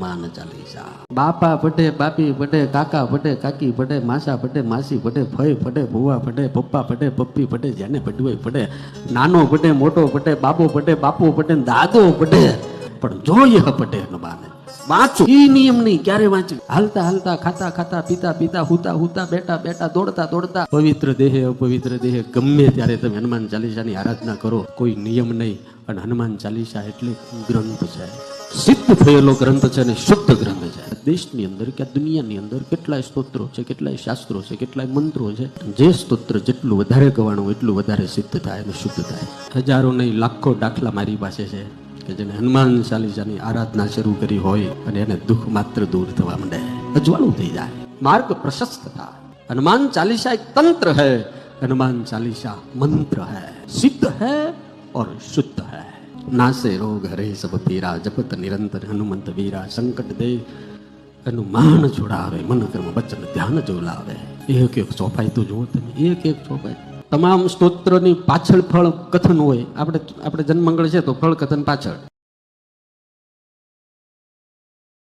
હનુમાન ચાલીસા। બાપા પટે, બાપી પટે, કાકા પટે, કાકી પટે, માસા પટે, માસી પટે, ફઈ પટે, ભુવા પટે, પપ્પા પટે, પપ્પી પટે, જેને પટવે પટે, નાનો પટે, મોટો પટે, બાપો પટે, બાપુ પટે, દાદો પટે, પણ જોઈએ પટે હનુમાન। વાંચો ઈ નિયમ નહીં, ક્યારે વાંચ્યું? હાલતા હાલતા, ખાતા ખાતા, પીતા પીતા, હુતા હુતા, બેઠા બેઠા, દોડતા દોડતા, પવિત્ર દેહે અપવિત્ર દેહે ગમે ત્યારે તમે હનુમાન ચાલીસાની આરાધના કરો, કોઈ નિયમ નહીં। અને હનુમાન ચાલીસા એટલે ગ્રંથ છે, સિદ્ધ થયેલો ગ્રંથ છે અને શુદ્ધ ગ્રંથ છે। દેશની અંદર કે દુનિયાની અંદર કેટલાય સ્તોત્રો છે, કેટલાય શાસ્ત્રો છે, કેટલાય મંત્રો છે। જે સ્તોત્ર જેટલું વધારે કહેવાનું એટલું વધારે સિદ્ધ થાય અને શુદ્ધ થાય। હજારો નહીં લાખો દાખલા મારી પાસે છે કે જેને હનુમાન ચાલીસાની આરાધના શરૂ કરી હોય અને એને દુઃખ માત્ર દૂર થવા માંડે, અજવાળું થઈ જાય, માર્ગ પ્રશસ્ત થાય। હનુમાન ચાલીસા એક તંત્ર है, हनुमान चालीसा मंत्र है, सिद्ध है और शुद्ध है। नासे रोग हरे सब पीरा, जपत निरंतर हनुमंत वीरा। संकट दे हनुमान छुड़ावे, मन कर्म वचन ध्यान जो लावे। एक एक ચોપાઈ તો જુઓ તમે, એક એક ચોપાઈ। તમામ સ્તોત્રની પાછળ ફળ કથન હોય। આપણે જન્મંગળ છે તો ફળ કથન પાછળ,